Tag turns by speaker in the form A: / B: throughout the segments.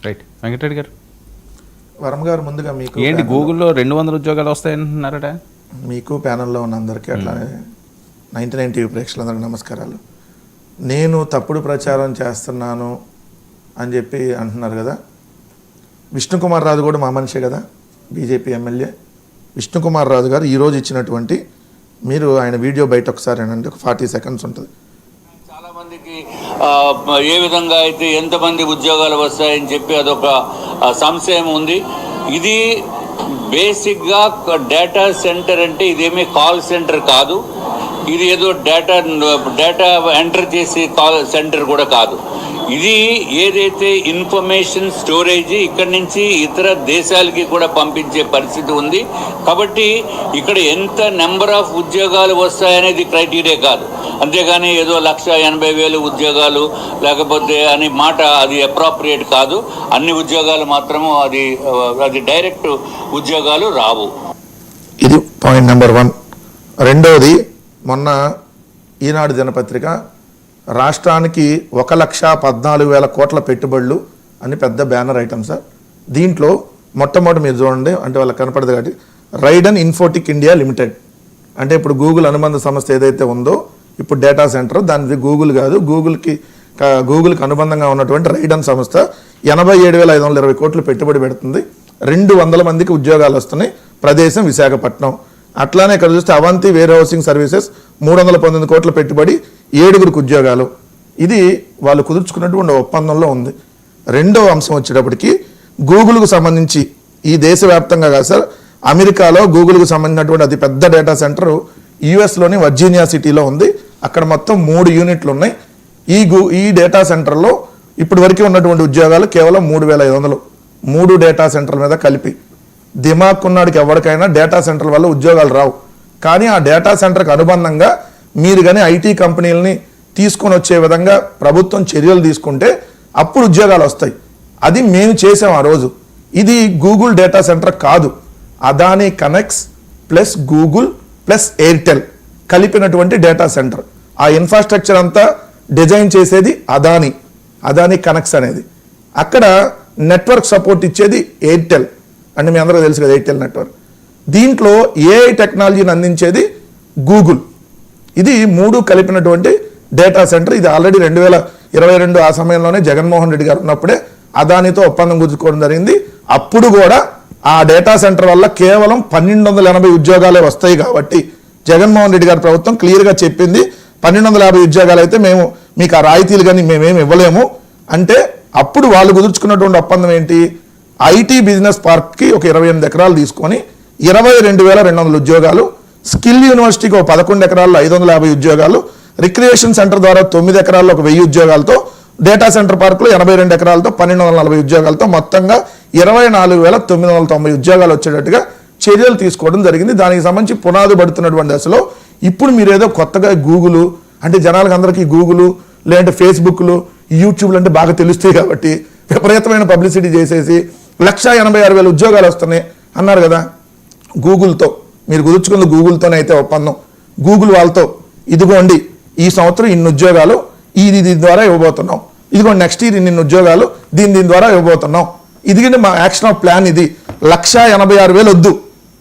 A: Right. Venkatareddy గారు,
B: వరం గారు, ముందుగా మీకు
A: ఏంటి గూగుల్లో 200 ఉద్యోగాలు వస్తాయంటున్నారట?
B: మీకు ప్యానెల్లో ఉన్న అందరికీ అట్లానే 99 టీవీ ప్రేక్షకులందరికీ నమస్కారాలు. నేను తప్పుడు ప్రచారం చేస్తున్నాను అని చెప్పి అంటున్నారు కదా. విష్ణుకుమార్ రాజు కూడా మా మనిషే కదా, బీజేపీ ఎమ్మెల్యే విష్ణుకుమార్ రాజు గారు ఈరోజు ఇచ్చినటువంటి, మీరు ఆయన వీడియో బయట ఒకసారి అనండి, ఒక 40 సెకండ్స్ ఉంటుంది.
C: చాలా మందికి ఏ విధంగా అయితే ఎంతమంది ఉద్యోగాలు వస్తాయని చెప్పి అదొక సంశయం ఉంది. ఇది బేసిక్గా డేటా సెంటర్ అంటే ఇదేమీ కాల్ సెంటర్ కాదు. ఇది ఏదో డేటా ఎంటర్ చేసే కాల్ సెంటర్ కూడా కాదు. ఇది ఏదైతే ఇన్ఫర్మేషన్ స్టోరేజ్ ఇక్కడి నుంచి ఇతర దేశాలకి కూడా పంపించే పరిస్థితి ఉంది. కాబట్టి ఇక్కడ ఎంత నెంబర్ ఆఫ్ ఉద్యోగాలు వస్తాయనేది క్రైటీరియా కాదు. అంతేగాని ఏదో 1,80,000 ఉద్యోగాలు లేకపోతే అని మాట అది అప్రాప్రియేట్ కాదు. అన్ని ఉద్యోగాలు మాత్రము అది డైరెక్ట్ ఉద్యోగాలు రావు.
B: ఇది పాయింట్ నెంబర్ 1. రెండోది, మొన్న ఈనాడు దినపత్రిక రాష్ట్రానికి 1,14,000 కోట్ల పెట్టుబడులు అని పెద్ద బ్యానర్ ఐటమ్ సార్. దీంట్లో మొట్టమొదటి మీరు చూడండి, అంటే వాళ్ళకి కనపడదు కాబట్టి, రైడన్ ఇన్ఫోటిక్ ఇండియా లిమిటెడ్ అంటే ఇప్పుడు గూగుల్ అనుబంధ సంస్థ ఏదైతే ఉందో ఇప్పుడు డేటా సెంటర్, దానిది గూగుల్ కాదు, గూగుల్కి అనుబంధంగా ఉన్నటువంటి రైడన్ సంస్థ 87,520 కోట్లు పెట్టుబడి పెడుతుంది. 200 మందికి ఉద్యోగాలు వస్తున్నాయి. ప్రదేశం విశాఖపట్నం. అట్లానే ఇక్కడ చూస్తే అవంతి వేర్ హౌసింగ్ సర్వీసెస్ 319 కోట్ల పెట్టుబడి, 7గురికి ఉద్యోగాలు. ఇది వాళ్ళు కుదుర్చుకున్నటువంటి ఒప్పందంలో ఉంది. రెండో అంశం వచ్చేటప్పటికి గూగుల్కు సంబంధించి ఈ దేశవ్యాప్తంగా కాదు సార్, అమెరికాలో గూగుల్కు సంబంధించినటువంటి అతి పెద్ద డేటా సెంటర్ యుఎస్లోని వర్జీనియా సిటీలో ఉంది. అక్కడ మొత్తం 3 యూనిట్లు ఉన్నాయి. ఈ డేటా సెంటర్లో ఇప్పటి వరకు ఉన్నటువంటి ఉద్యోగాలు కేవలం 3,500. 3 డేటా సెంటర్ల మీద కలిపి. దిమాగ్ ఉన్నాడికి ఎవరికైనా డేటా సెంటర్ వల్ల ఉద్యోగాలు రావు. కానీ ఆ డేటా సెంటర్కి అనుబంధంగా మీరు కానీ ఐటీ కంపెనీలని తీసుకొని వచ్చే విధంగా ప్రభుత్వం చర్యలు తీసుకుంటే అప్పుడు ఉద్యోగాలు వస్తాయి. అది మేము చేసాం ఆ రోజు. ఇది గూగుల్ డేటా సెంటర్ కాదు, Adani connects plus Google plus Airtel కలిపినటువంటి డేటా సెంటర్. ఆ ఇన్ఫ్రాస్ట్రక్చర్ అంతా డిజైన్ చేసేది అదానీ కనెక్ట్స్ అనేది. అక్కడ నెట్వర్క్ సపోర్ట్ ఇచ్చేది ఎయిర్టెల్, అంటే మీ అందరూ తెలుసు కదా ఎయిర్టెల్ నెట్వర్క్. దీంట్లో ఏఐ టెక్నాలజీని అందించేది గూగుల్. ఇది 3 కలిపినటువంటి డేటా సెంటర్. ఇది ఆల్రెడీ 2022 ఆ సమయంలోనే జగన్మోహన్ రెడ్డి గారు ఉన్నప్పుడే అదానితో ఒప్పందం కుదుర్చుకోవడం జరిగింది. అప్పుడు కూడా ఆ డేటా సెంటర్ వల్ల కేవలం 1,280 ఉద్యోగాలే వస్తాయి. కాబట్టి జగన్మోహన్ రెడ్డి గారి ప్రభుత్వం క్లియర్గా చెప్పింది, 1,250 ఉద్యోగాలు అయితే మేము మీకు ఆ రాయితీలు కానీ మేమేమి ఇవ్వలేము అంటే. అప్పుడు వాళ్ళు కుదుర్చుకున్నటువంటి ఒప్పందం ఏంటి, ఐటీ బిజినెస్ పార్క్కి ఒక 28 ఎకరాలు తీసుకొని 22,200 ఉద్యోగాలు, స్కిల్ యూనివర్సిటీకి ఒక 11 ఎకరాల్లో 550 ఉద్యోగాలు, రిక్రియేషన్ సెంటర్ ద్వారా 9 ఎకరాల్లో ఒక 1000 ఉద్యోగాలతో, డేటా సెంటర్ పార్కులో 82 ఎకరాలతో 1,240 ఉద్యోగాలతో మొత్తంగా 24,990 ఉద్యోగాలు వచ్చేటట్టుగా చర్యలు తీసుకోవడం జరిగింది. దానికి సంబంధించి పునాది పడుతున్నటువంటి దశలో ఇప్పుడు మీరు ఏదో కొత్తగా గూగుల్ అంటే జనాలకు అందరికీ గూగుల్ లేదంటే ఫేస్బుక్లు యూట్యూబ్లు అంటే బాగా తెలుస్తాయి కాబట్టి విపరీతమైన పబ్లిసిటీ చేసేసి 1,86,000 ఉద్యోగాలు వస్తున్నాయి అన్నారు కదా. గూగుల్తో మీరు కుదుర్చుకుంది గూగుల్తోనైతే ఒప్పందం, గూగుల్ వాళ్ళతో ఇదిగోండి ఈ సంవత్సరం ఇన్ని ఉద్యోగాలు దీని ద్వారా ఇవ్వబోతున్నాం, ఇదిగోండి నెక్స్ట్ ఇయర్ ఇన్ని ఉద్యోగాలు దీని ద్వారా ఇవ్వబోతున్నాం, ఇదిగోండి మా యాక్షన్ ఆఫ్ ప్లాన్, ఇది 1,86,000 వద్దు,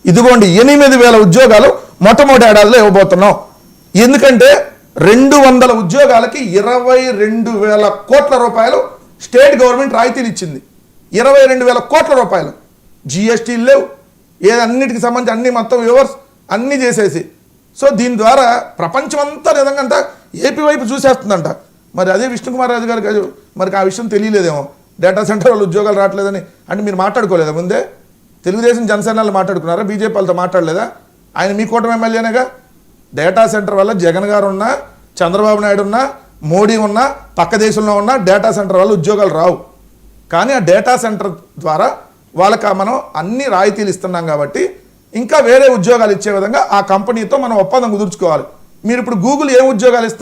B: ఇదిగోండి 8,000 ఉద్యోగాలు మొట్టమొదటి ఏడాదిలో ఇవ్వబోతున్నాం. ఎందుకంటే 200 ఉద్యోగాలకి 22,000 కోట్ల రూపాయలు స్టేట్ గవర్నమెంట్ రాయితీలు ఇచ్చింది. 22,000 కోట్ల రూపాయలు. జిఎస్టీలు లేవు, అన్నిటికి సంబంధించి అన్ని మొత్తం వ్యూవర్స్ అన్నీ చేసేసి. సో దీని ద్వారా ప్రపంచం అంతా నిజంగా అంతా ఏపీ వైపు చూసేస్తుందంట. మరి అదే విష్ణుకుమార్ రాజు గారికి మరి ఆ విషయం తెలియలేదేమో, డేటా సెంటర్ వాళ్ళు ఉద్యోగాలు రావట్లేదని. అంటే మీరు మాట్లాడుకోలేదా ముందే? తెలుగుదేశం జనసేనలు మాట్లాడుకున్నారా? బీజేపీ వాళ్ళతో మాట్లాడలేదా? ఆయన మీ కూటమి ఎమ్మెల్యేనేగా. డేటా సెంటర్ వల్ల జగన్ గారు ఉన్నా, చంద్రబాబు నాయుడు ఉన్నా, మోడీ ఉన్నా, పక్క దేశంలో ఉన్నా డేటా సెంటర్ వల్ల ఉద్యోగాలు రావు. కానీ ఆ డేటా సెంటర్ ద్వారా వాళ్ళకి మనం అన్ని రాయితీలు ఇస్తున్నాం కాబట్టి ఇంకా వేరే ఉద్యోగాలు ఇచ్చే విధంగా ఆ కంపెనీతో మనం ఒప్పందం కుదుర్చుకోవాలి. మీరు ఇప్పుడు గూగుల్ ఏం ఉద్యోగాలు ఇస్తారు?